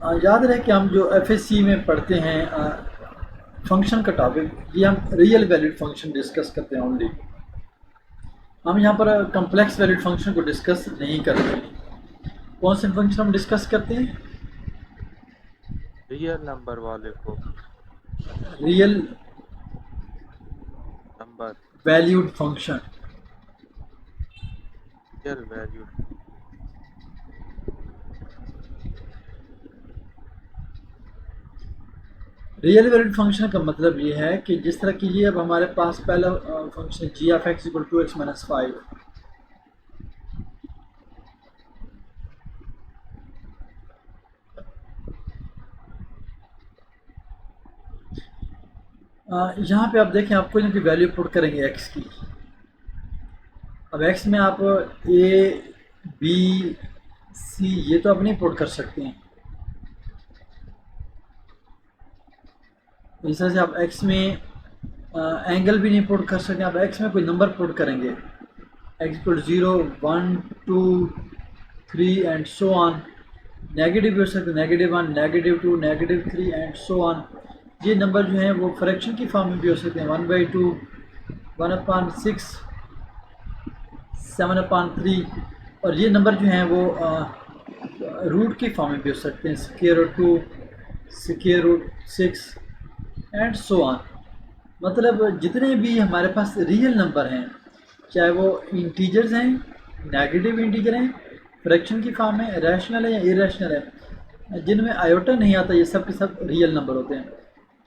याद रहे कि हम जो एफएससी में पढ़ते हैं फंक्शन का टॉपिक, ये हम रियल वैल्यूड फंक्शन डिस्कस करते हैं ओनली। हम यहाँ पर कम्प्लेक्स वैल्यूड फंक्शन को डिस्कस नहीं करते। कौन से फंक्शन हम डिस्कस करते हैं? रियल नंबर वाले को। Real number. Valued function. Real value. Real valued function का मतलब ये है कि जिस तरह की ये अब हमारे पास पहला function g of x equal to x minus 5, यहाँ पे आप देखें आप कोई ना कोई वैल्यू पुट करेंगे एक्स की। अब एक्स में आप ए बी सी ये तो आप नहीं पुट कर सकते हैं। इस तरह से आप एक्स में एंगल भी नहीं पुट कर सकते। आप एक्स में कोई नंबर पुट करेंगे, x equal 0 1 2 3 and so on. Negative भी हो सकते हैं, -1 -2 -3 एंड सो ऑन। ये नंबर जो हैं वो फ्रैक्शन की फॉर्म में भी हो सकते हैं, 1/2 1/6 7/3। और ये नंबर जो हैं वो रूट की फॉर्म में भी हो सकते हैं, √2 √6 एंड सो ऑन। मतलब जितने भी हमारे पास रियल नंबर हैं, चाहे वो इंटीजर्स हैं, नेगेटिव इंटीजर हैं, फ्रैक्शन की फॉर्म में, रैशनल है या इरेशनल है, जिनमें आयोटा नहीं आता, ये सब के सब रियल नंबर होते हैं।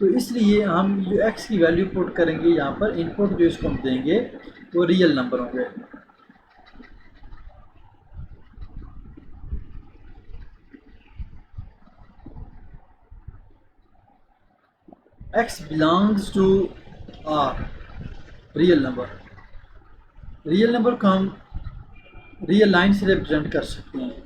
तो इसलिए हम जो एक्स की वैल्यू पुट करेंगे यहाँ पर, इनपुट जो इसको हम देंगे वो रियल नंबर होंगे। X belongs to R, real number. Real number को हम रियल लाइन से रिप्रेजेंट कर सकते हैं।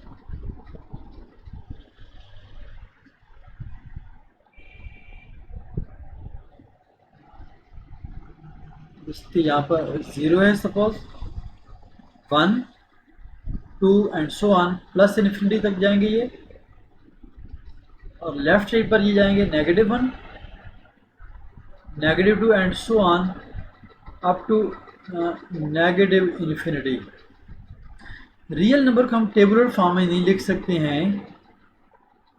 इसके यहाँ पर 0 है suppose, 1 2 and so on, plus infinity तक जाएंगे ये। और लेफ्ट साइड पर ये जाएंगे -1 -2 and so on up to negative infinity. Real number को हम टेबुलर फॉर्म में नहीं लिख सकते हैं।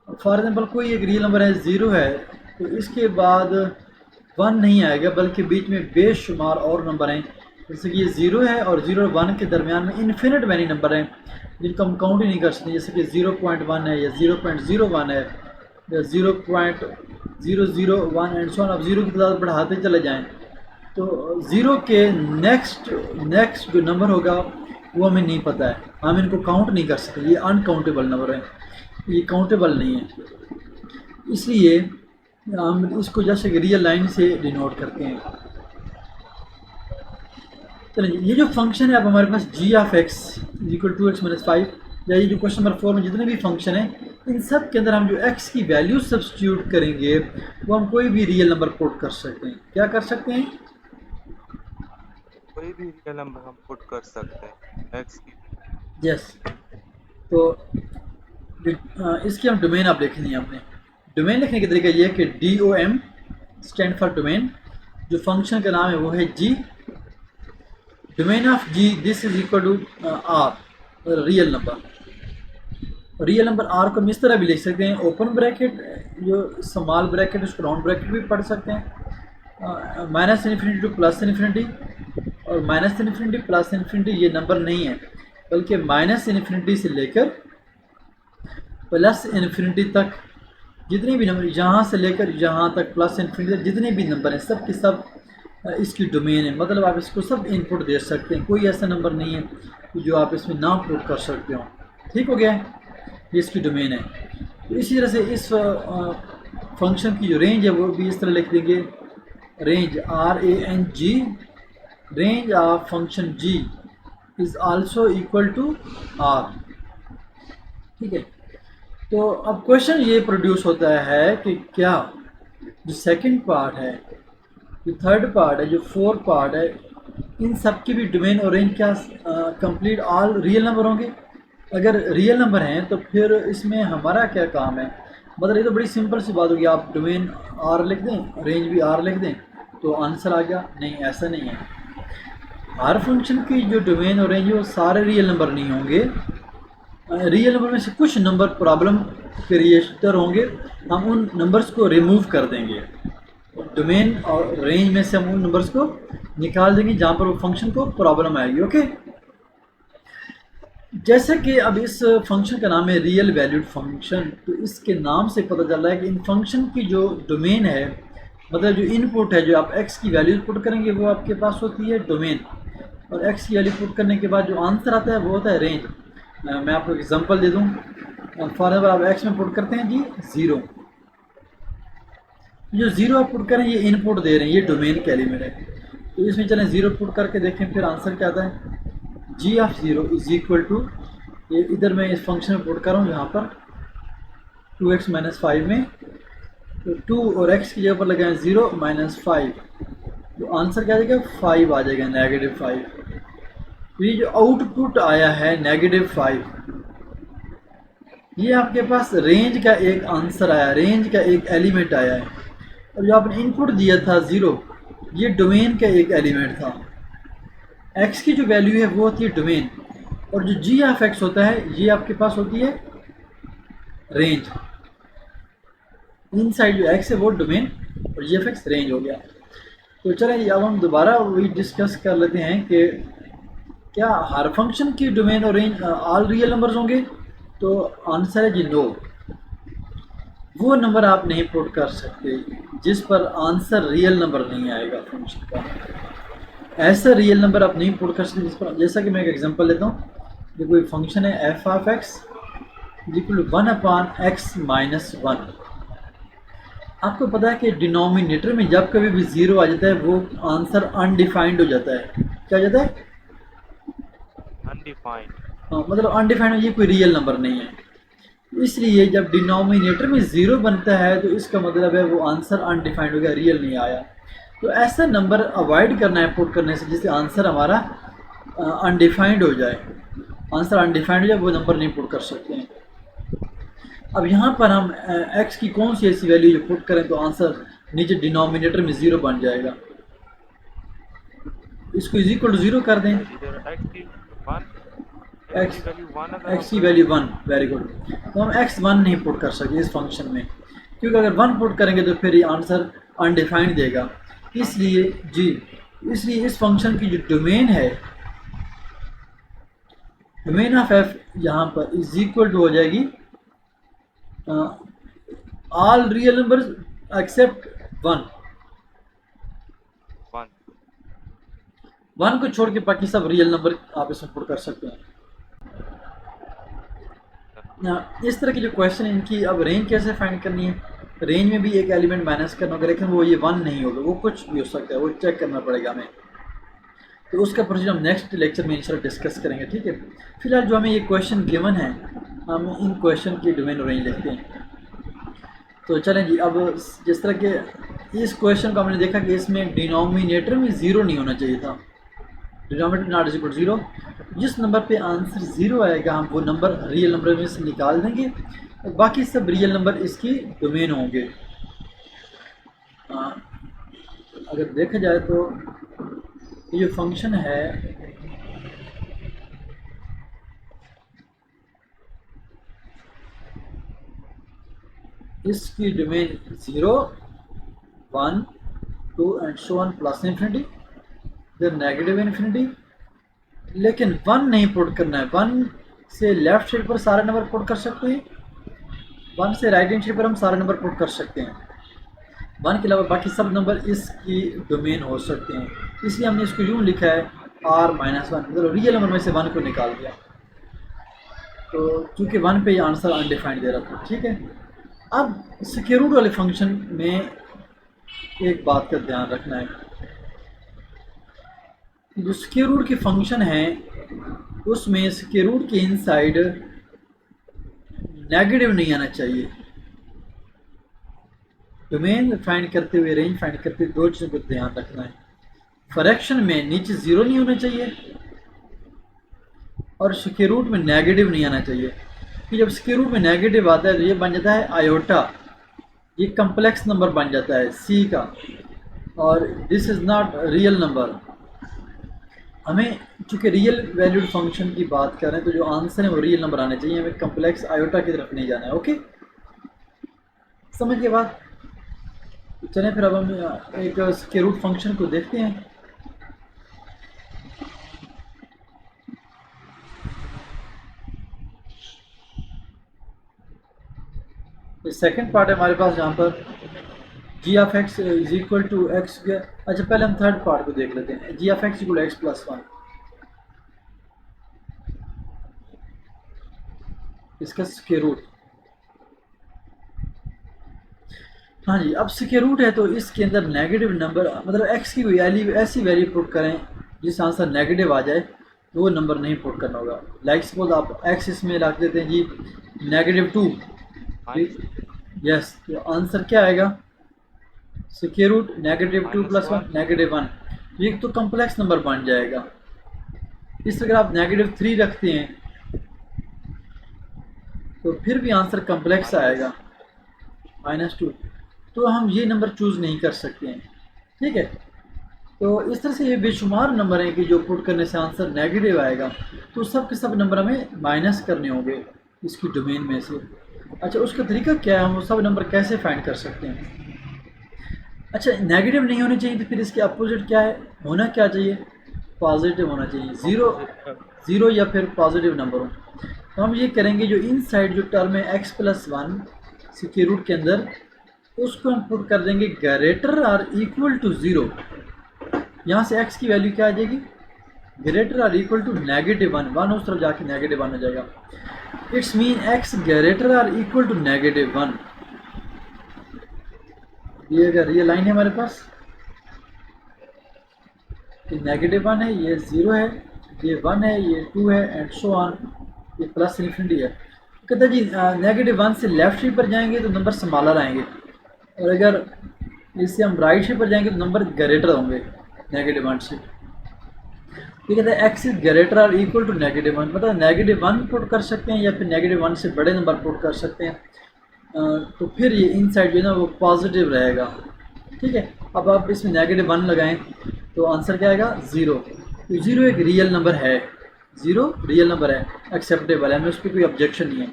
फॉर एग्जांपल कोई एक रियल नंबर है 0 है, तो इसके बाद 1 नहीं आएगा, बल्कि बीच में बेशुमार और नंबर हैं। जैसे कि ये 0 है और 0 और 1 के दरमियान में इन्फिनिट मैनी नंबर हैं जिनको हम काउंट ही नहीं कर सकते। जैसे कि 0.1 है या 0.01 है या 0.001 एंड सो ऑन। अब 0 की तादाद बढ़ाते चले जाएं तो 0 के नेक्स्ट जो नंबर होगा वो हमें नहीं पता है, हम इनको काउंट नहीं कर सकते। ये अनकाउंटेबल नंबर है, ये काउंटेबल नहीं है। इसलिए हम इसको जैसे कि रियल लाइन से डिनोट करते हैं। चलिए, ये जो फंक्शन है अब हमारे पास g of x equal to x minus 5, या ये जो क्वेश्चन नंबर 4 में जितने भी फंक्शन हैं, इन सब के अंदर हम जो एक्स की वैल्यू सब्स्टिट्यूट करेंगे वो हम कोई भी रियल नंबर पुट कर सकते हैं। क्या कर सकते हैं? कोई भी रियल नंबर हम पुट कर सकते हैं एक्स की। यस। तो इसकी हम डोमेन आप लिखनी है अपने। डोमेन लिखने का तरीका ये है कि DOM स्टैंड फॉर डोमेन। जो फंक्शन का नाम है वो है g. Domain of g this is equal to R, real number. Real number R को हम इस तरह भी लिख सकते हैं, ओपन ब्रैकेट जो स्मॉल ब्रैकेट उसको राउंड ब्रैकेट भी पढ़ सकते हैं, minus infinity to plus infinity. और माइनस इन्फिनिटी प्लस इन्फिनिटी ये नंबर नहीं है, बल्कि माइनस इन्फिनिटी से लेकर प्लस इन्फिनिटी तक जितने भी नंबर, यहाँ से लेकर यहाँ तक प्लस इन्फिनिटी तक जितने भी नंबर हैं सब के सब इसकी डोमेन है। मतलब आप इसको सब इनपुट दे सकते हैं, कोई ऐसा नंबर नहीं है जो आप इसमें ना पुट कर सकते हो। ठीक हो गया, ये इसकी डोमेन है। तो इसी तरह से इस फंक्शन की जो रेंज है वो भी इस तरह लिख देंगे, range RANG, range of function g is also equal to R। ठीक है। तो अब क्वेश्चन ये प्रोड्यूस होता है कि क्या जो सेकंड पार्ट है, जो थर्ड पार्ट है, जो फोर्थ पार्ट है, इन सब की भी डोमेन और रेंज क्या कंप्लीट ऑल रियल नंबर होंगे? अगर रियल नंबर हैं तो फिर इसमें हमारा क्या काम है? मतलब ये तो बड़ी सिंपल सी बात होगी, आप डोमेन आर लिख दें, रेंज भी आर लिख दें तो आंसर आ गया। नहीं, ऐसा नहीं है। हर फंक्शन की जो डोमेन और रेंज वो सारे रियल नंबर नहीं होंगे। रियल नंबर में से कुछ नंबर प्रॉब्लम क्रिएटर होंगे, हम उन नंबर्स को रिमूव कर देंगे। डोमेन और रेंज में से हम उन नंबर्स को निकाल देंगे जहाँ पर वो फंक्शन को प्रॉब्लम आएगी। ओके, जैसे कि अब इस फंक्शन का नाम है रियल वैल्यूड फंक्शन, तो इसके नाम से पता चल रहा है कि इन फंक्शन की जो डोमेन है, मतलब जो इनपुट है, जो आप x की वैल्यू पुट करेंगे वो आपके पास होती है डोमेन, और x की वैल्यू पुट करने के बाद जो आंसर आता है वो होता है रेंज। मैं आपको एग्जांपल दे दूं। फॉर एग्जाम्पल आप x में पुट करते हैं जी 0, जो 0 आप पुट करें ये इनपुट दे रहे हैं, ये डोमेन का एलिमेंट है। तो इसमें चलें 0 पुट करके देखें फिर आंसर क्या आता है। g of 0 is equal to, ये इधर मैं इस फंक्शन में पुट कर रहा हूँ यहाँ पर 2x माइनस 5 में, तो 2 और x की जगह पर लगाएं 0 माइनस 5, तो आंसर क्या आ जाएगा 5 आ जाएगा, नेगेटिव 5। तो ये जो आउटपुट आया है नेगेटिव 5, ये आपके पास रेंज का एक आंसर आया, रेंज का एक एलिमेंट आया है। और जो आपने इनपुट दिया था 0, ये डोमेन का एक एलिमेंट था। x की जो वैल्यू है वो होती है डोमेन, और जो g ऑफ x होता है ये आपके पास होती है रेंज। इनसाइड जो x है वो डोमेन और g ऑफ x रेंज हो गया। तो चलें अब हम दोबारा वही डिस्कस कर लेते हैं कि क्या हर फंक्शन की डोमेन और रेंज ऑल रियल नंबर्स होंगे। तो आंसर है जी नो। वो नंबर आप नहीं पुट कर सकते जिस पर आंसर रियल नंबर नहीं आएगा फंक्शन का। ऐसा रियल नंबर आप नहीं पुट कर सकते जिस पर, जैसा कि मैं एक एग्जांपल लेता हूँ, ये कोई फंक्शन है f of x equal to 1 upon x minus 1। आपको पता है कि डिनोमिनेटर में जब कभी भी 0 आ जाता है वो आंसर अनडिफाइंड हो जाता है। क्या हो जाता है? अनडिफाइंड। हाँ, मतलब अनडिफाइंड, ये कोई रियल नंबर नहीं है। इसलिए जब डिनोमिनेटर में 0 बनता है तो इसका मतलब है वो आंसर अनडिफाइंड हो गया, रियल नहीं आया। तो ऐसा नंबर अवॉइड करना है पुट करने से जिससे आंसर हमारा अनडिफाइंड हो जाए। आंसर अनडिफाइंड हो जाए वो नंबर नहीं पुट कर सकते हैं। अब यहाँ पर हम x की कौन सी ऐसी वैल्यू जो पुट करें तो आंसर नीचे डिनोमिनेटर में 0 बन जाएगा। इसको इज इक्वल टू 0 कर दें। इधर x की वैल्यू 1, वेरी गुड। तो हम x1 नहीं पुट कर सकते इस फंक्शन में, क्योंकि अगर 1 पुट करेंगे तो फिर ये आंसर अनडिफाइंड देगा। इसलिए इस फंक्शन की जो डोमेन है, डोमेन ऑफ f यहाँ पर इज इक्वल टू हो जाएगी ऑल रियल नंबर्स एक्सेप्ट 1। 1 को छोड़ के बाकी सब रियल नंबर आप इसमें पुट कर सकते हैं। इस तरह के जो क्वेश्चन है इनकी अब रेंज कैसे फाइंड करनी है। रेंज में भी एक एलिमेंट माइनस करना होगा, लेकिन वो ये 1 नहीं होगा, वो कुछ भी हो सकता है, वो चेक करना पड़ेगा हमें। तो उसका प्रोसीजर हम नेक्स्ट लेक्चर में इंशाल्लाह डिस्कस करेंगे, ठीक है। फिलहाल जो हमें ये क्वेश्चन गिवन है, हम इन क्वेश्चन की डोमेन और रेंज लिखते हैं। तो चलें जी, अब जिस तरह के इस क्वेश्चन को हमने देखा कि इसमें डिनोमिनेटर में 0 नहीं होना चाहिए था, denominator not is equal to 0। जिस नंबर पे आंसर 0 आएगा हम वो नंबर रियल नंबर में से निकाल देंगे और बाकी सब रियल नंबर इसकी डोमेन होंगे। अगर देखा जाए तो ये जो फंक्शन है इसकी domain 0, 1, 2 and so on plus infinity, फिर नेगेटिव इन्फिनिटी। लेकिन 1 नहीं पुट करना है। 1 से लेफ्ट साइड पर सारे नंबर पुट कर सकते हैं, 1 से राइट हैंड साइड पर हम सारे नंबर पुट कर सकते हैं। 1 के अलावा बाकी सब नंबर इसकी डोमेन हो सकते हैं। इसलिए हमने इसको यूँ लिखा है r-1, मतलब रियल नंबर में से 1 को निकाल दिया। तो चूँकि 1 पे ये आंसर अनडिफाइंड दे रहा था, ठीक है। अब स्क्वायर रूट वाले फंक्शन में एक बात का ध्यान रखना है, जो स्क्वायर रूट के फंक्शन है उसमें स्क्वायर रूट के इनसाइड नेगेटिव नहीं आना चाहिए। डोमेन फाइंड करते हुए, रेंज फाइंड करते हुए 2 चीज़ों को ध्यान रखना है। फ्रैक्शन में नीचे 0 नहीं होना चाहिए और स्क्वायर रूट में नेगेटिव नहीं आना चाहिए। कि जब स्क्वायर रूट में नेगेटिव आता है तो ये बन जाता है आयोटा, ये कम्प्लेक्स नंबर बन जाता है सी का, और this is not real number. हमें चूँकि रियल वैल्यूड फंक्शन की बात कर रहे हैं तो जो आंसर है वो रियल नंबर आने चाहिए, हमें कम्प्लेक्स आयोटा की तरफ नहीं जाना है। ओके, समझ के बाद चलें फिर अब हम एक स्क्वायर रूट फंक्शन को देखते हैं। सेकंड पार्ट है हमारे पास जहाँ पर g of x is equal to x. अच्छा, पहले हम थर्ड पार्ट को देख लेते हैं। G of x equal x plus one, इसका स्क्वायर रूट। हाँ जी, अब स्क्वायर रूट है तो इसके अंदर नेगेटिव नंबर, मतलब एक्स की कोई ऐसी वैल्यू पुट करें जिस आंसर नेगेटिव आ जाए तो वो नंबर नहीं पुट करना होगा। लाइक सपोज आप एक्स इसमें रख देते हैं जी -2, यस, तो आंसर क्या आएगा? स्क्वायर रूट -2 + 1 -1, ये तो कम्प्लेक्स नंबर बन जाएगा। इस अगर आप -3 रखते हैं तो फिर भी आंसर कम्प्लेक्स आएगा -2, तो हम ये नंबर चूज़ नहीं कर सकते हैं। ठीक है, तो इस तरह से ये बेशुमार नंबर हैं कि जो पुट करने से आंसर नेगेटिव आएगा, तो सब के सब नंबर हमें माइनस करने होंगे इसकी डोमेन में से। अच्छा, उसका तरीका क्या है, हम वो सब नंबर कैसे फाइंड कर सकते हैं? अच्छा, नेगेटिव नहीं होने चाहिए तो फिर इसके अपोजिट क्या है, होना क्या चाहिए? पॉजिटिव होना चाहिए, ज़ीरो या फिर पॉजिटिव नंबर हो। तो हम ये करेंगे, जो इनसाइड जो टर्म है x + 1 स्क्वायर रूट के अंदर, उसको हम पुट कर देंगे ग्रेटर और इक्वल टू 0। यहाँ से x की वैल्यू क्या आ जाएगी? ग्रेटर और इक्वल टू -1, 1 उस तरफ जाके -1 हो जाएगा। इट्स मीन x ग्रेटर और इक्वल टू -1। ये अगर ये लाइन है हमारे पास, ये -1 है, ये 0 है, ये 1 है, ये 2 है, एंड सो ऑन, ये प्लस इन्फिनिटी है। कहते हैं जी -1 से लेफ्ट शेप पर जाएंगे तो नंबर स्मॉलर आएंगे, और अगर इससे हम राइट शेप पर जाएंगे तो नंबर ग्रेटर होंगे -1 से। ये कहते हैं एक्स इज ग्रेटर और इक्वल टू -1, मतलब -1 पुट कर सकते हैं या फिर -1 से बड़े नंबर पुट कर सकते हैं। तो फिर ये इनसाइड जो है ना वो पॉजिटिव रहेगा। ठीक है, अब आप इसमें -1 लगाएं तो आंसर क्या आएगा? 0। तो 0 एक रियल नंबर है, 0 रियल नंबर है, एक्सेप्टेबल है, हमें उस पर कोई ऑब्जेक्शन नहीं है।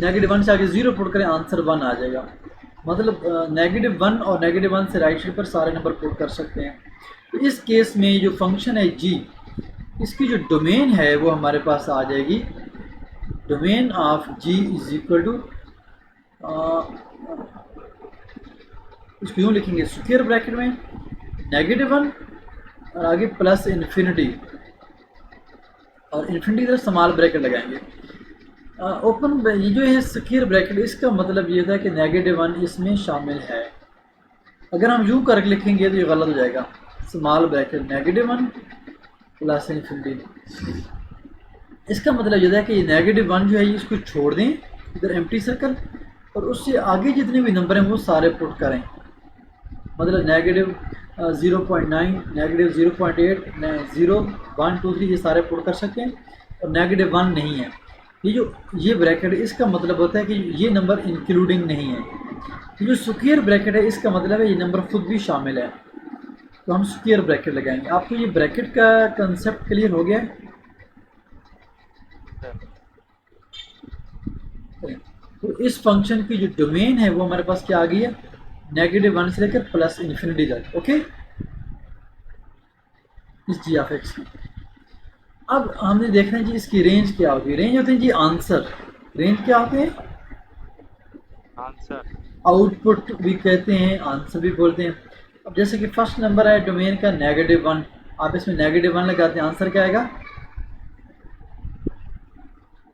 -1 से आगे 0 पुट करें, आंसर 1 आ जाएगा। मतलब -1 और -1 से राइट साइड पर सारे नंबर पुट कर सकते हैं। तो इस केस में जो फंक्शन है जी, इसकी जो डोमेन है वो हमारे पास आ जाएगी, domain of g is equal to, इसको यूँ लिखेंगे स्क्वायर ब्रैकेट में -1 और आगे प्लस इन्फिनिटी, और इन्फिनिटी की तरफ स्मॉल ब्रैकेट लगाएंगे। ओपन ये जो है स्क्वायर ब्रैकेट, इसका मतलब ये था कि -1 इसमें शामिल है। अगर हम यूँ करके लिखेंगे तो ये गलत हो जाएगा, स्मॉल ब्रैकेट -1 प्लस इन्फिनिटी। इसका मतलब ये था कि ये -1 जो है इसको छोड़ दें, इधर एम्प्टी सर्कल, और उससे आगे जितने भी नंबर हैं वो सारे पुट करें। मतलब -0.9, -0.8, 0, 1, 2, 3 ये सारे पुट कर सकते हैं, और -1 नहीं है। ये ब्रैकेट इसका मतलब होता है कि ये नंबर इंक्लूडिंग नहीं है। ये जो स्क्वायर ब्रैकेट है इसका मतलब है ये नंबर खुद भी शामिल है, तो हम स्क्वायर ब्रैकेट लगाएंगे। आपको ये ब्रैकेट का कंसेप्ट क्लियर हो गया है? तो इस फंक्शन की जो डोमेन है वो हमारे पास क्या आ गई है? -1 से लेकर प्लस इन्फिनिटी तक। ओके, इस जी ऑफ एक्स की। अब हमने देखना है जी इसकी रेंज क्या होगी। रेंज होते हैं जी आंसर, रेंज क्या होते हैं? आंसर, आउटपुट भी कहते हैं, आंसर भी बोलते हैं। अब जैसे कि फर्स्ट नंबर है डोमेन का -1, आप इसमें -1 लगाते हैं, आंसर क्या आएगा?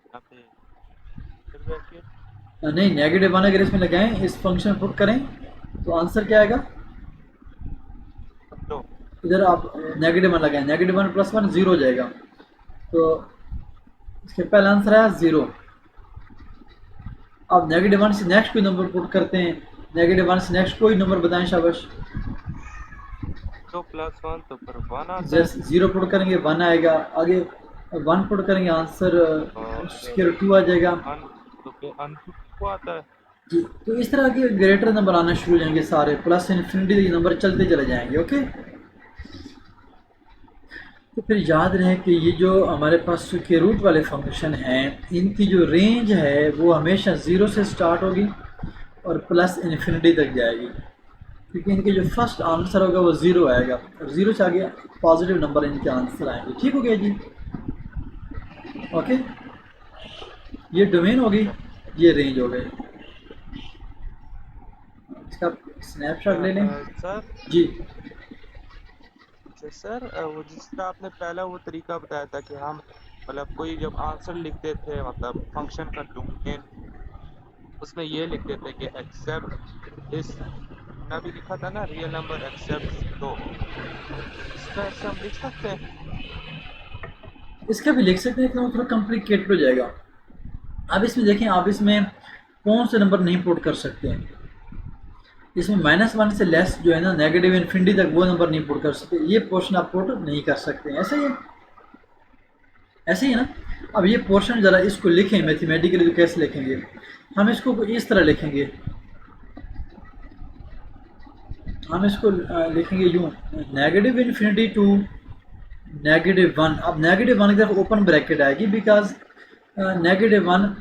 यहाँ पे फिर ब्रैकेट, नहीं, -1 अगर इसमें लगाएं, इस फंक्शन में पुट करें तो आंसर क्या आएगा? लो, इधर आप -1 लगाएं, -1 + 1 0 हो जाएगा, तो इसके पहला आंसर आया 0। अब -1 से नेक्स्ट कोई नंबर पुट करते हैं, -1 से नेक्स्ट कोई नंबर बताएं, शाबाश। 2 + 1 तो फिर 1 आता है। जैसे 0 पुट करेंगे 1 आएगा, आगे 1 पुट करेंगे आंसर और स्क्वायर 2 आ जाएगा, 1 तो क्या अनफिट को आता है? जी, तो इस तरह के ग्रेटर नंबर आना शुरू हो जाएंगे सारे, प्लस इन्फिनिटी तक ये नंबर चलते चले जाएंगे। ओके, तो फिर याद रहे कि ये जो हमारे पास स्क्वायर रूट वाले फंक्शन हैं, इनकी जो रेंज है वो हमेशा ज़ीरो से स्टार्ट होगी और प्लस इन्फिनिटी तक जाएगी, क्योंकि इनके जो फर्स्ट आंसर होगा वो ज़ीरो आएगा और ज़ीरो से आगे पॉजिटिव नंबर इनके आंसर आएंगे। ठीक हो गया जी? ओके, ये डोमेन होगी, ये रेंज हो गई। इसका स्नैपशॉट ले लें। सर जी सर वो जिस तरह आपने पहला वो तरीका बताया था कि हम मतलब कोई जब आंसर लिखते थे मतलब फंक्शन का डोमेन, उसमें ये लिखते थे कि एक्सेप्ट इस, हमने अभी लिखा था ना रियल नंबर एक्सेप्ट 0, इसका ऐसे हम लिख सकते हैं? इसका भी लिख सकते हैं, लेकिन वो थोड़ा कॉम्प्लिकेटेड हो जाएगा। अब इसमें देखें, आप इसमें कौन से नंबर नहीं पुट कर सकते हैं। इसमें -1 से लेस जो है ना, नेगेटिव इन्फिनिटी तक, वो नंबर नहीं पुट कर सकते। ये पोर्शन आप पुट नहीं कर सकते। ऐसा ही है, ऐसे ही है ना। अब ये पोर्शन ज़रा इसको लिखें मैथमेटिकली, तो कैसे लिखेंगे हम इसको? इस तरह लिखेंगे हम इसको, लिखेंगे यूँ, नेगेटिव इन्फिनिटी टू -1। अब -1 की तरफ ओपन ब्रैकेट आएगी, बिकॉज -1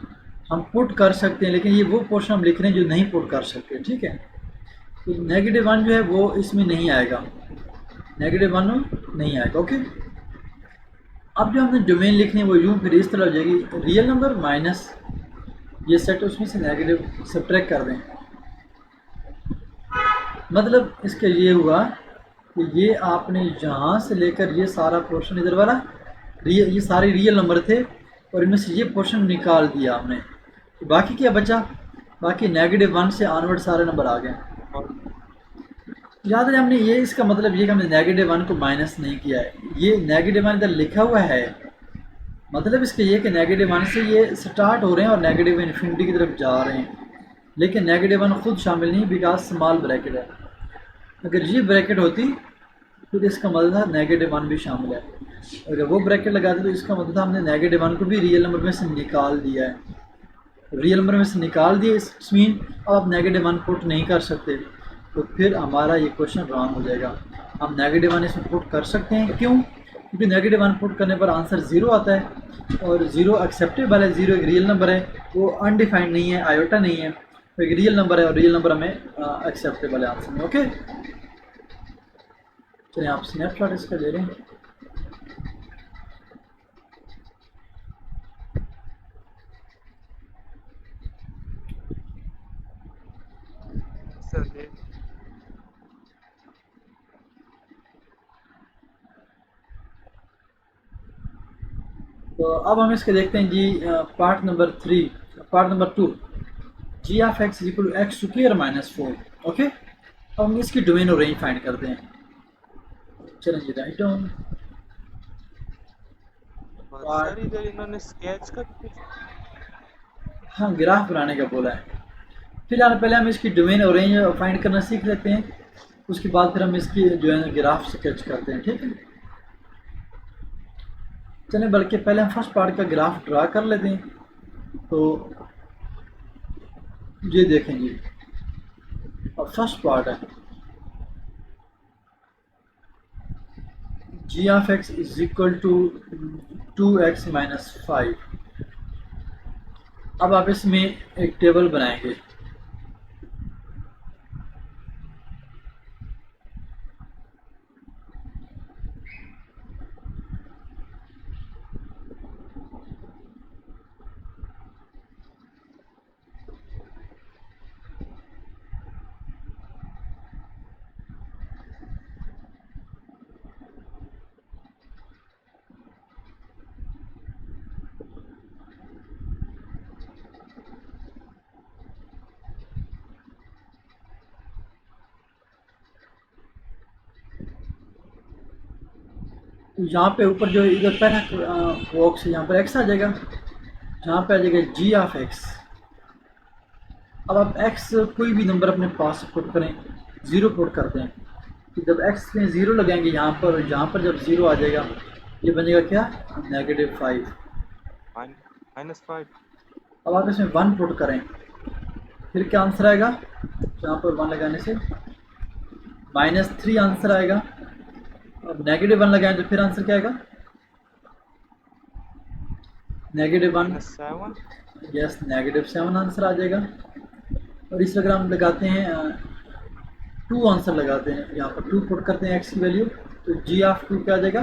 हम पुट कर सकते हैं, लेकिन ये वो पोर्शन हम लिख रहे हैं जो नहीं पुट कर सकते। ठीक है, तो -1 जो है वो इसमें नहीं आएगा, -1 नहीं आएगा। ओके, अब जो हमने डोमेन लिखनी है वो यूँ फिर इस तरह हो जाएगी, रियल नंबर माइनस ये सेट, उसमें से नेगेटिव सब्ट्रैक्ट कर दें। मतलब इसका ये हुआ कि ये आपने यहाँ से लेकर ये सारा पोर्शन इधर वाला, ये सारे रियल नंबर थे और इनमें से ये पोर्शन निकाल दिया हमने, तो बाकी क्या बचा? बाकी -1 से ऑनवर्ड सारे नंबर आ गए। और याद है हमने ये, इसका मतलब ये कि हमने -1 को माइनस नहीं किया है, ये -1 इधर लिखा हुआ है। मतलब इसका ये कि -1 से ये स्टार्ट हो रहे हैं और नेगेटिव इन्फिनिटी की तरफ जा रहे हैं, लेकिन -1 खुद शामिल नहीं, बिकॉज स्मॉल ब्रैकेट है। अगर ये ब्रैकेट होती तो इसका मतलब था -1 भी शामिल है। अगर वो ब्रैकेट लगाते तो इसका मतलब था हमने -1 को भी रियल नंबर में से निकाल दिया है, रियल नंबर में से निकाल दिया। इस मीन अब आप -1 पुट नहीं कर सकते, तो फिर हमारा ये क्वेश्चन रॉन्ग हो जाएगा। हम -1 इसमें पुट कर सकते हैं, क्यों? क्योंकि -1 पुट करने पर आंसर 0 आता है और 0 एक्सेप्टेबल है। 0 एक रियल नंबर है, वो अनडिफाइंड नहीं है, आयोटा नहीं है, तो एक रियल नंबर है और रियल नंबर हमें एक्सेप्टेबल है आंसर में। ओके, चलिए आप स्नैपशॉट इसका ले लें। सर ये तो अब हम इसके देखते हैं जी, part number 3, part number 2, g of x equal to x square -4। Okay, अब हम इसकी डोमेन और रेंज फाइंड करते हैं। चलें जी, राइट डाउन सर पार्ट। इधर इन्होंने स्केच का कुछ, हाँ, ग्राफ बनाने का बोला है। फिलहाल पहले हम इसकी डोमेन और रेंज फाइंड करना सीख लेते हैं, उसके बाद फिर हम इसकी जो है ग्राफ स्केच करते हैं। ठीक है, चलें बल्कि पहले हम फर्स्ट पार्ट का ग्राफ ड्रा कर लेते हैं। तो ये देखें जी, अब फर्स्ट पार्ट है g of x is equal to 2x - 5। अब आप इसमें एक टेबल बनाएंगे। तो यहाँ पे ऊपर जो इधर पहला बॉक्स है, यहाँ पर x आ जाएगा, यहाँ पे आ जाएगा जी ऑफ एक्स। अब आप x कोई भी नंबर अपने पास पुट करें, 0 पुट करते हैं, कि जब x में 0 लगाएंगे यहाँ पर जब 0 आ जाएगा, ये बनेगा क्या? -5। -5। अब आप इसमें 1 पुट करें, फिर क्या आंसर आएगा? यहाँ पर 1 लगाने से -3 आंसर आएगा। अब -1 लगाएं तो फिर आंसर क्या आएगा? -1, -7। यस, -7 आंसर आ जाएगा। और इस अगर हम लगाते हैं 2 आंसर लगाते हैं, यहाँ पर 2 पुट करते हैं x की वैल्यू, तो g ऑफ 2 क्या आ जाएगा?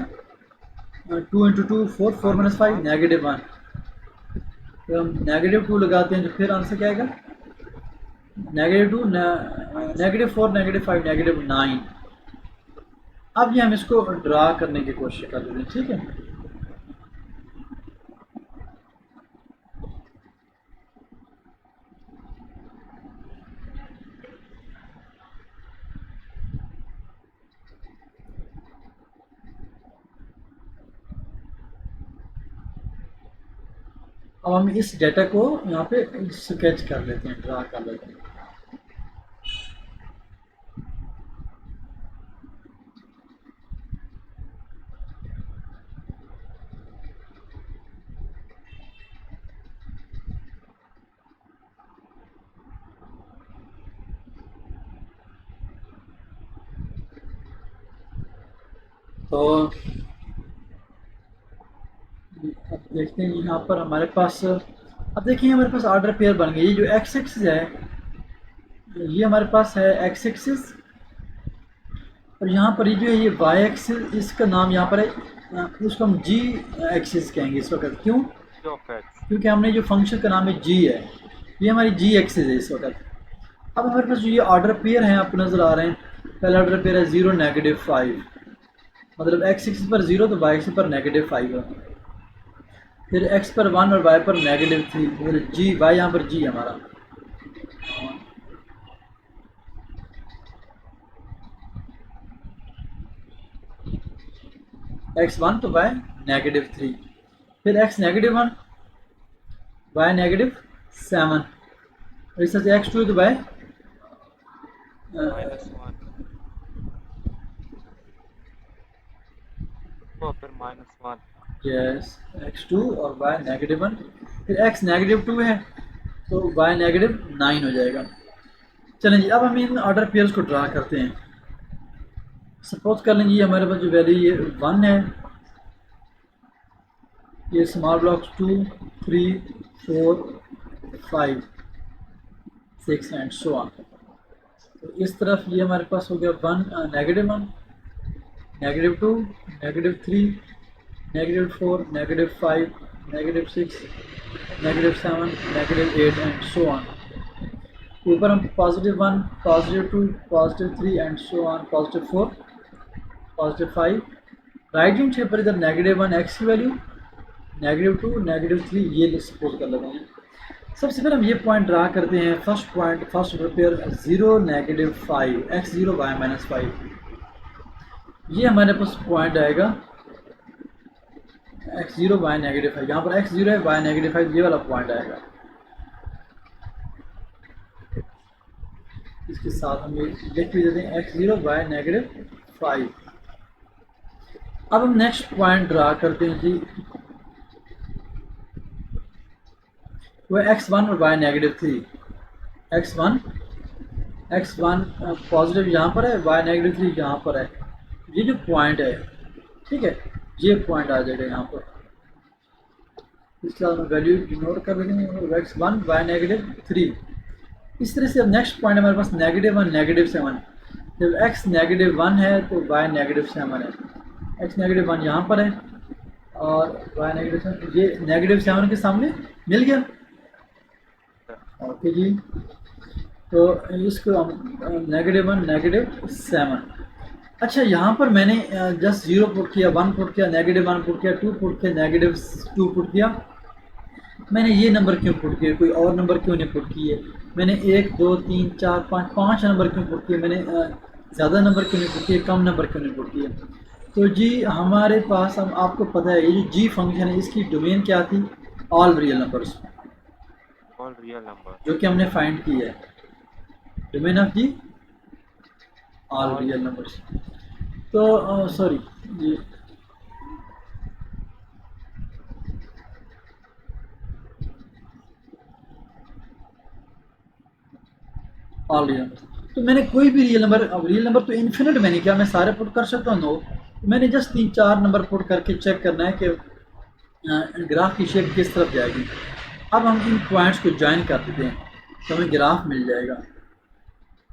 2 इंटू 2 4, 4 माइनस 5 -1। तो हम -2 लगाते हैं तो फिर आंसर क्या आएगा? -2, -4, -5, -9। अब ये हम इसको ड्रा करने की कोशिश कर रहे हैं, ठीक है। अब हम इस डेटा को यहाँ पे स्केच कर लेते हैं, ड्रा कर लेते हैं। तो अब देखते हैं यहाँ पर हमारे पास, अब देखिए हमारे पास ऑर्डर पेयर बन गई। ये जो एक्स एक्सिस है, ये हमारे पास है एक्स एक्सिस, और यहाँ पर ये जो है ये वाई एक्सिस, इसका नाम यहाँ पर है, उसको हम जी एक्सिस कहेंगे इस वक्त। क्यों? क्योंकि हमने जो फंक्शन का नाम है जी है, ये हमारी जी एक्सिस है इस वक्त। अब हमारे पास जो ये ऑर्डर पेयर हैं आपको नज़र आ रहे हैं, पहला ऑर्डर पेयर है 0, -5, मतलब एक्स एक्सिस पर 0 तो वाई एक्सिस पर -5 है। फिर एक्स पर 1 और वाई पर -3, फिर जी वाई यहाँ पर जी हमारा। x1 तो वाई -3, फिर x -1, वाई -7, और इस तरह से x2 तो वाई -1 तो फिर -1। यस, x2 और y -1, फिर x -2 है तो y -9 हो जाएगा। चलें जी, अब हम इन ऑर्डर पेयर्स को ड्रा करते हैं। सपोज कर लेंगे हमारे पास जो वैल्यू ये 1 है, ये small blocks 2, 3, 4, 5, 6 and so on. तो इस तरफ ये हमारे पास हो गया 1, -1, -2, -3, -4, -5, -6, -7, -8 एंड सो ऑन। ऊपर हम +1, +2, +3 and so on, +4, +5। Right hand shape पर इधर -1 एक्स की वैल्यू, -2, -3 ये सपोज कर लेते हैं। सबसे पहले हम ये पॉइंट ड्रा करते हैं। First point, first pair 0, -5, x0 y -5, ये हमारे पास पॉइंट आएगा x0 y -5। यहाँ पर x0 है, y -5, ये वाला पॉइंट आएगा। इसके साथ हम ये लिख भी देते हैं x0 y -5। अब हम नेक्स्ट पॉइंट ड्रा करते हैं जी, वो x1 और y -3। x1 पॉजिटिव यहाँ पर है, y -3 यहाँ पर है। ये जो पॉइंट है, ठीक है, ये पॉइंट आ जाएगा यहाँ पर। इसके बाद हम वैल्यू नोट कर लेंगे, x1 y -3। इस तरह से अब नेक्स्ट पॉइंट हमारे पास -1 -7। जब x -1 है तो y -7 है। x -1 यहाँ पर है और y -7, ये -7 के सामने मिल गया। ओके जी, तो इसको हम -1 -7। अच्छा, यहाँ पर मैंने जस्ट 0 पुट किया, 1 पुट किया, -1 पुट किया, 2 पुट किया, -2 पुट किया। मैंने ये नंबर क्यों पुट किए, कोई और नंबर क्यों नहीं पुट किए? मैंने 1, 2, 3, 4, 5 नंबर क्यों पुट किए? मैंने ज़्यादा नंबर क्यों नहीं पुट किए, कम नंबर क्यों नहीं पुट किए? तो जी हमारे पास, हम आपको पता है ये जो जी फंक्शन है इसकी डोमेन क्या थी? All real numbers, all real number, जो कि हमने फाइंड की है। Domain of g all real numbers. तो sorry ji, all real number. तो मैंने कोई भी रियल नंबर, अब रियल नंबर तो इन्फिनिट मैंने किया, मैं सारे पुट कर सकता हूँ नो, तो मैंने जस्ट 3-4 नंबर पुट करके चेक करना है कि ग्राफ की शेप किस तरफ जाएगी। अब हम इन पॉइंट्स को ज्वाइन कर देते हैं तो हमें ग्राफ मिल जाएगा।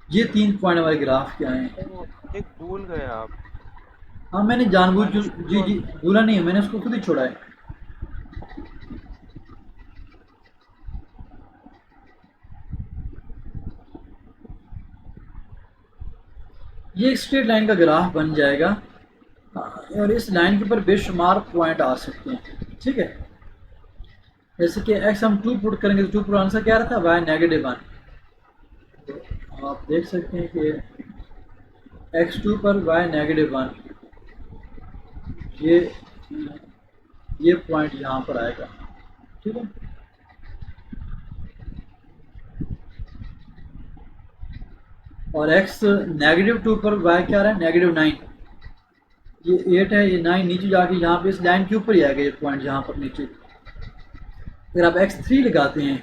ये 3 पॉइंट हमारे ग्राफ के आए हैं। तो एक भूल गए आप, हाँ मैंने जानबूझ माइनस जी टू जी भूला नहीं है, मैंने उसको खुद ही छोड़ा है। ये एक स्ट्रेट लाइन का ग्राफ बन जाएगा। और इस लाइन के ऊपर बेशुमार पॉइंट आ सकते हैं, ठीक है। जैसे कि एक्स हम 2 पुट करेंगे तो 2 पर आंसर क्या रहता है, वाई -1। तो आप देख सकते हैं कि x2 पर वाई -1, ये ये पॉइंट यहाँ पर आएगा, ठीक है। और x -2 पर y क्या रहा है, -9। ये 8 है, ये 9 नीचे जाके यहाँ पे इस लाइन के ऊपर ही आएगा ये पॉइंट यहाँ पर नीचे। अगर आप x3 लगाते हैं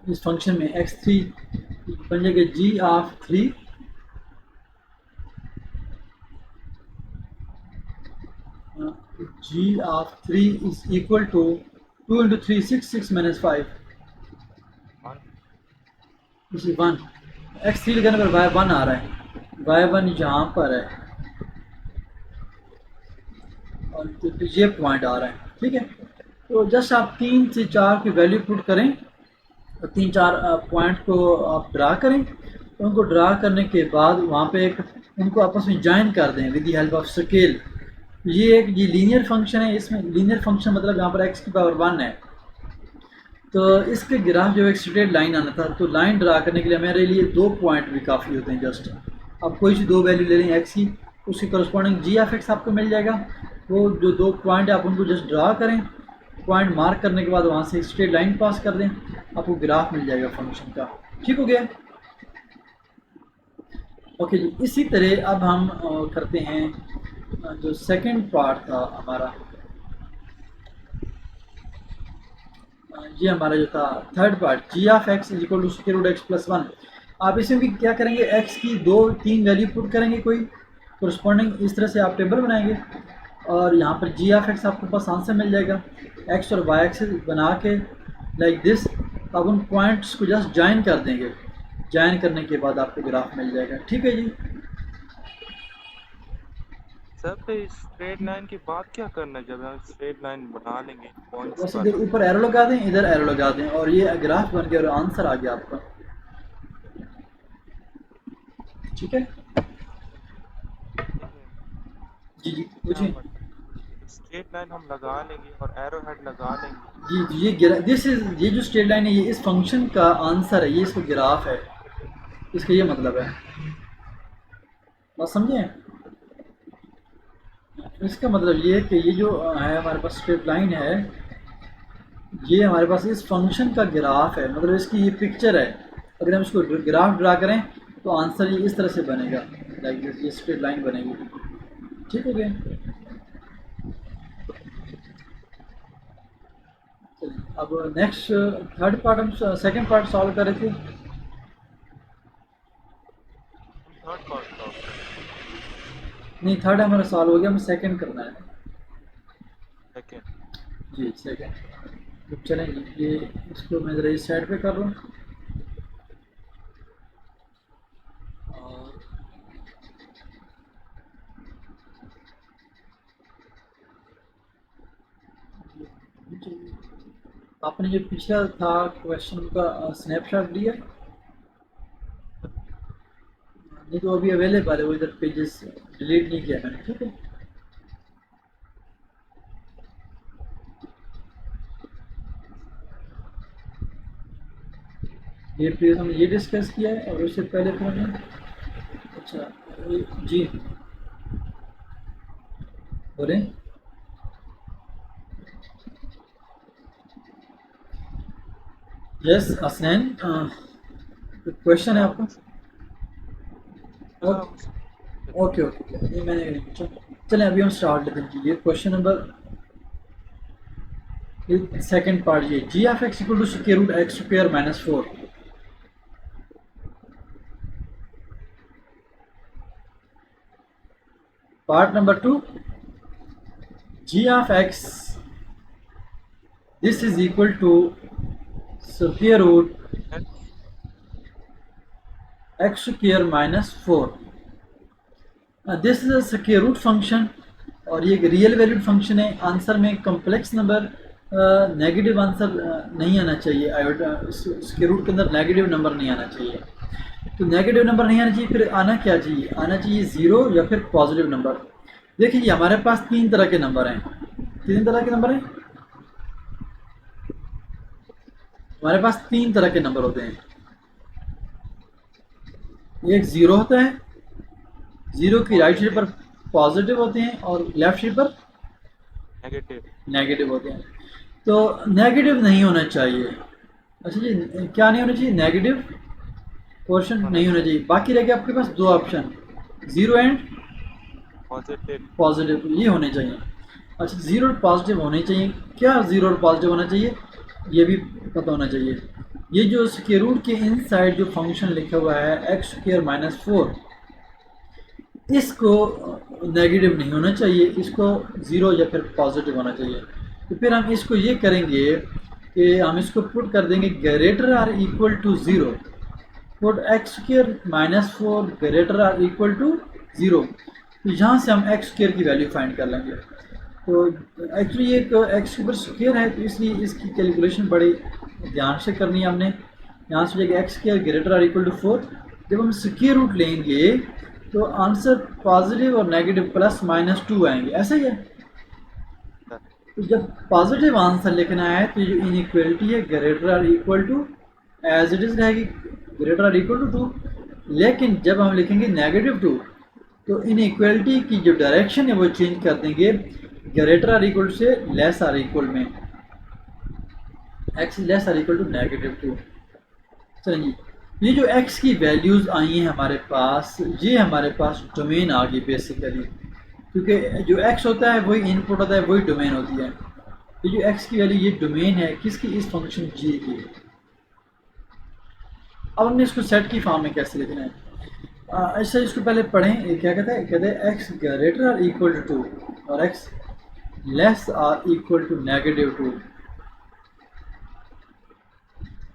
इस फंक्शन में, x3 बन जाएगा g(3), g(3) is equal to 2 × 3 6 - 5 इसी 1। x3 लगाने पर y1 आ रहा है, y1 यहाँ पर है और तो ये पॉइंट आ रहा है, ठीक है। तो जस्ट आप 3 से 4 की वैल्यू पुट करें और 3-4 पॉइंट को आप ड्रा करें। तो उनको ड्रा करने के बाद वहाँ पे एक उनको आपस में ज्वाइन कर दें with the help of scale. ये लीनियर फंक्शन है, इसमें लीनियर फंक्शन मतलब यहाँ पर x की पावर 1 है। तो इसके ग्राफ जो एक स्ट्रेट लाइन आना था, तो लाइन ड्रा करने के लिए मेरे लिए 2 पॉइंट भी काफ़ी होते हैं। जस्ट आप कोई सी 2 वैल्यू ले लें x की, उसकी करस्पॉन्डिंग g(x) आपको मिल जाएगा। वो जो 2 पॉइंट है आप उनको जस्ट ड्रा करें, पॉइंट मार्क करने के बाद वहाँ से एक स्ट्रेट लाइन पास कर दें, आपको ग्राफ मिल जाएगा फंक्शन का। ठीक हो गया। ओके जी, इसी तरह अब हम करते हैं जो सेकंड पार्ट था हमारा, ये हमारा जो था थर्ड पार्ट, g(x) = (x+1). आप इसमें भी क्या करेंगे, x की 2-3 वैल्यू पुट करेंगे कोई कोरस्पॉन्डिंग, इस तरह से आप टेबल बनाएंगे और यहाँ पर g(x) आपके पास आंसर मिल जाएगा। x और y एक्सिस बना के लाइक दिस, अब उन पॉइंट्स को जस्ट ज्वाइन कर देंगे, ज्वाइन करने के बाद आपको ग्राफ मिल जाएगा। ठीक है जी। सर तो इस स्ट्रेट लाइन की बात क्या करना है जब हम स्ट्रेट लाइन बना लेंगे पॉइंट्स बस पर? इधर ऊपर एरो लगा दें, इधर एरो लगा दें और ये ग्राफ बन गया और आंसर आ गया आपका। ठीक है जी जी पूछिए। स्ट्रेट लाइन हम लगा लेंगे और एरो हेड लगा लेंगे। जी जी ये जो स्ट्रेट लाइन है ये इस फंक्शन का आंसर है, ये इसका ग्राफ है, इसका ये मतलब है। बात समझे? इसका मतलब ये है कि ये जो है हमारे पास स्ट्रेट लाइन है, ये हमारे पास इस फंक्शन का ग्राफ है, मतलब इसकी ये पिक्चर है। अगर हम इसको ग्राफ ड्रा करें तो आंसर ये इस तरह से बनेगा, लाइक दिस, ये स्ट्रेट लाइन बनेगी। ठीक हो गया। अब नेक्स्ट थर्ड पार्ट, हम सेकंड पार्ट सॉल्व कर रहे थे। थर्ड पार्ट का नहीं, थर्ड हमारा सॉल्व हो गया, हमें सेकंड करना है। सेकेंड। जी सेकंड। तो चलें ये इसको मैं ज़रा इस साइड पे कर रहा हूँ और आपने जो पिछला था क्वेश्चन का स्नैपशॉट लिया, नहीं तो अभी अवेलेबल है, वो इधर पेजेस डिलीट नहीं किया मैंने। ठीक है, ये प्लीज हमने ये डिस्कस किया है और उससे पहले फिर हमने, अच्छा जी बोले। यस हसनैन, क्वेश्चन है आपका? ओके ओके, ये मैंने नहीं पूछा। चलें अभी हम स्टार्ट लेते हैं। ये क्वेश्चन नंबर सेकंड पार्ट, ये g(x) = (x² - 4). Part number 2, g of x this is equal to square root x square minus 4। This is a square root function और ये एक रियल वैल्यूड फंक्शन है। आंसर में complex number negative answer नहीं आना चाहिए। Square root के अंदर नेगेटिव नंबर नहीं आना चाहिए। तो नेगेटिव नंबर नहीं आना चाहिए, फिर आना क्या चाहिए? आना चाहिए ज़ीरो या फिर पॉजिटिव नंबर। देखिए हमारे पास तीन तरह के नंबर हैं। तीन तरह के नंबर हैं, हमारे पास तीन तरह के नंबर होते हैं। एक ज़ीरो होता है, ज़ीरो की राइट साइड पर पॉजिटिव होते हैं और लेफ्ट साइड पर नेगेटिव। नेगेटिव होते हैं। तो नेगेटिव नहीं होना चाहिए। अच्छा जी, क्या नहीं होना चाहिए? नेगेटिव पोर्शन नहीं होना चाहिए। बाकी रह गए आपके पास दो option, zero and positive. Positive, ये होने चाहिए। अच्छा, ज़ीरो और पॉजिटिव होने चाहिए। क्या ज़ीरो और पॉजिटिव होना चाहिए ये भी पता होना चाहिए। ये जो स्क्वायर रूट के इनसाइड जो फंक्शन लिखा हुआ है एक्स स्क्वायर माइनस 4, इसको नेगेटिव नहीं होना चाहिए, इसको ज़ीरो या फिर पॉजिटिव होना चाहिए। तो फिर हम इसको ये करेंगे कि हम इसको पुट कर देंगे greater or equal to zero. Put x square minus 4 greater or equal to zero. तो यहाँ से हम एक्स स्क्वायर की वैल्यू फाइंड कर लेंगे। तो एक्चुअली ये एक एक्स के ऊपर स्क्वायर है, तो इसलिए इसकी कैलकुलेशन बड़े ध्यान से करनी है हमने। यहाँ से जाएगा x square greater or equal to 4। जब हम स्क्वायर रूट लेंगे तो आंसर पॉजिटिव और नेगेटिव प्लस माइनस 2 आएंगे, ऐसा ही है। तो जब पॉजिटिव आंसर लिखना है तो जो इनइक्वालिटी है greater or equal to as it is रहेगी, ग्रेटर आर इक्वल टू 2। लेकिन जब हम लिखेंगे नेगेटिव 2 तो इनइक्वालिटी की जो डायरेक्शन है वो चेंज कर देंगे, ग्रेटर आर इक्वल से लेस आर इक्वल में, x less or equal to negative 2। चलिए जी, ये जो x की वैल्यूज़ आई हैं हमारे पास, ये हमारे पास डोमेन आ गई बेसिकली, क्योंकि जो x होता है वही इनपुट होता है, वही डोमेन होती है। ये जो x की वैल्यू, ये डोमेन है किसकी? इस फंक्शन g की। अब हमने इसको सेट की फॉर्म में कैसे लिखना है? ऐसा इसको पहले पढ़ें। ये क्या कहता है? कहते हैं x greater or equal to 2 और x less or equal to negative 2।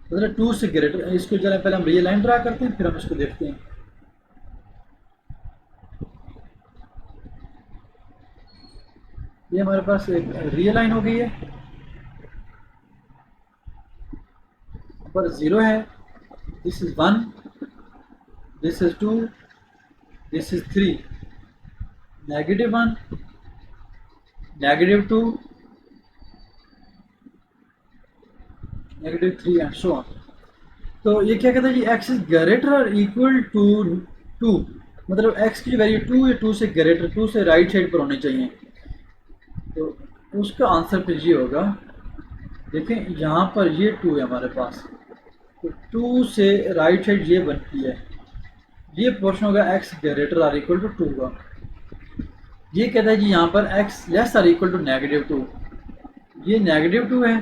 मतलब 2 से ग्रेटर, इसको जरा पहले हम रियल लाइन ड्रा करते हैं फिर हम इसको देखते हैं। ये हमारे पास एक रियल लाइन हो गई है, पर 0 है, this is 1, this is 2, this is 3, negative 1, negative 2, negative 3 and so on. तो ये क्या कहता है जी? एक्स इज ग्रेटर और इक्वल टू 2, मतलब एक्स की वैल्यू 2 या 2 से ग्रेटर, 2 से राइट साइड पर होने चाहिए। तो उसका आंसर फिर ये होगा, देखें यहाँ पर ये 2 है हमारे पास, तो 2 से राइट साइड ये बनती है, ये पोर्शन होगा x greater or equal to 2 का। ये कहता है जी यहाँ पर x less or equal to negative 2, ये नेगेटिव 2 है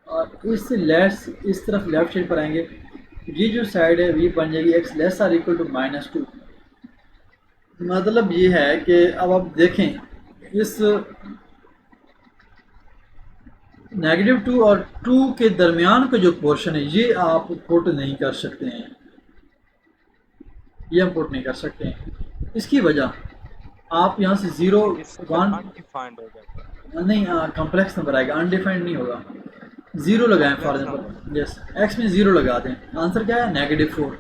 और इससे लेस इस तरफ लेफ्ट साइड पर आएंगे, ये जो साइड है ये बन जाएगी x less or equal to minus 2। मतलब ये है कि अब आप देखें इस नेगेटिव 2 और 2 के दरमियान का जो पोर्शन है ये आप पुट नहीं कर सकते हैं, ये हम पुट नहीं कर सकते हैं। इसकी वजह आप यहाँ से 0 1 अनडिफाइंड हो जाएगा, नहीं, कॉम्प्लेक्स नंबर आएगा, अनडिफाइंड नहीं होगा। 0 लगाएं फॉर एग्जाम्पल, यस एक्स में 0 लगा दें, आंसर क्या है? नेगेटिव 4।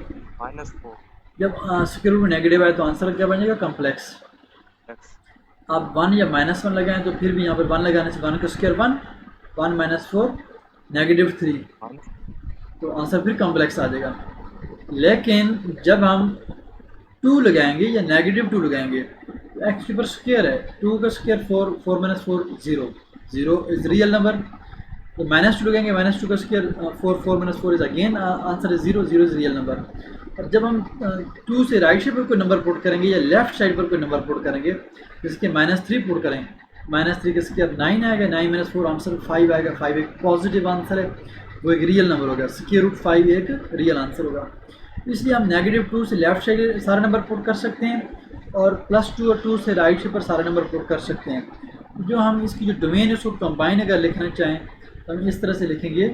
-4 जब स्क्वायर रूट में नेगेटिव आए तो आंसर क्या बन जाएगा? कॉम्प्लेक्स। x। आप 1 या -1 लगाएं तो फिर भी यहाँ पर 1 लगाने से 1 का स्क्वायर 1, 1 - 4 नेगेटिव 3, तो आंसर फिर कॉम्प्लेक्स आ जाएगा। लेकिन जब हम 2 लगाएंगे या नेगेटिव 2 लगाएंगे तो एक्स के ऊपर स्क्वायर है, 2 का स्क्वायर 4, 4 - 4 0, 0 इज रियल नंबर। तो -2 लगाएंगे, -2 का square 4, 4 - 4 is again answer is 0, 0 is real number. और जब हम 2 से राइट साइड पर कोई नंबर पुट करेंगे या लेफ्ट साइड पर कोई नंबर पुट करेंगे, जैसे कि -3 पुट करें, -3 का स्क्वायर 9 आएगा, 9 - 4 आंसर 5 आएगा, 5 एक पॉजिटिव आंसर है, वो एक रियल नंबर होगा। स्क्वायर रूट 5 एक रियल आंसर होगा। इसलिए हम -2 से लेफ्ट साइड सारे नंबर पुट कर सकते हैं और +2 और 2 से राइट साइड पर सारे नंबर पुट कर सकते हैं। जो हम इसकी जो डोमेन है उसको कंबाइन अगर लिखना चाहें तो हम इस तरह से लिखेंगे,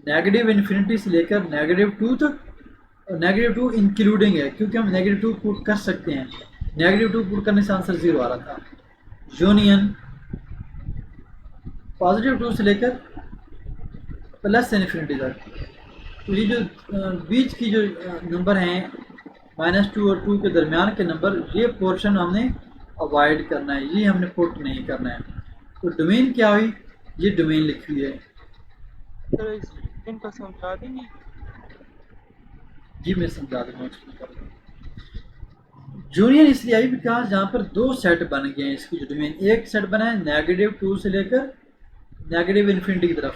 -∞ से लेकर -2 तक, और -2 इंक्लूडिंग है क्योंकि हम -2 पुट कर सकते हैं। -2 पुट करने से आंसर 0 आ रहा था। यूनियन +2 से लेकर +∞ तक। तो ये जो बीच की जो नंबर हैं -2 और 2 के दरमियान के नंबर, ये पोर्शन हमने अवॉइड करना है, ये हमने पुट नहीं करना है। तो डोमेन क्या हुई, ये डोमेन लिखी हुई है। सर इस इनका समझा देंगे। जी मैं समझा दूंगा, एक्सप्लेन कर दूंगा। यूनियन इसलिए आई बिकॉज जहाँ पर दो सेट बन गए हैं इसकी जो डोमेन, एक सेट बना है -2 से लेकर -∞ की तरफ,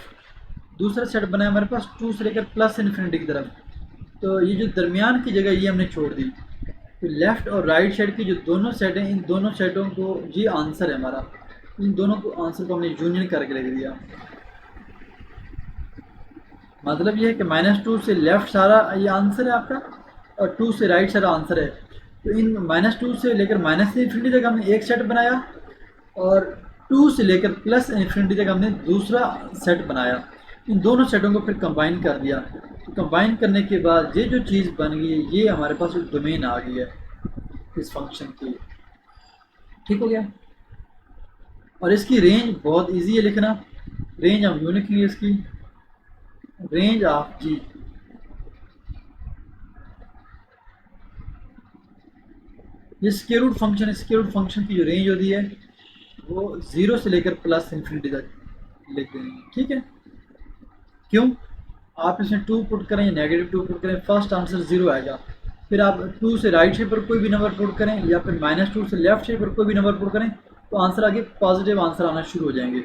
दूसरा सेट बना है हमारे पास 2 से लेकर +∞ की तरफ। तो ये जो दरमियान की जगह ये हमने छोड़ दी। तो लेफ्ट और राइट साइड की जो दोनों सेट हैं, इन दोनों सेटों को, ये आंसर है हमारा, इन दोनों को आंसर को हमने यूनियन करके लिख दिया। मतलब ये है कि -2 से लेफ्ट सारा ये आंसर है आपका और 2 से राइट सारा आंसर है। तो इन -2 से लेकर -∞ तक हमने एक सेट बनाया और 2 से लेकर +∞ तक हमने दूसरा सेट बनाया। इन दोनों सेटों को फिर कंबाइन कर दिया। तो कंबाइन करने के बाद ये जो चीज़ बन गई है, ये हमारे पास डोमेन आ गई है इस फंक्शन की। ठीक हो गया। और इसकी रेंज बहुत इजी है लिखना। रेंज हम यूँ लिखेंगे, इसकी रेंज ऑफ जी, ये square root function, square root function की जो रेंज होती है वो 0 से लेकर +∞ तक लिख देंगे। ठीक है, क्यों? आप इसमें 2 पुट करें या -2 पुट करें, फर्स्ट आंसर 0 आएगा। फिर आप 2 से राइट साइड पर कोई भी नंबर पुट करें या फिर -2 से लेफ्ट साइड पर कोई भी नंबर पुट करें तो आंसर आगे पॉजिटिव आंसर आना शुरू हो जाएंगे।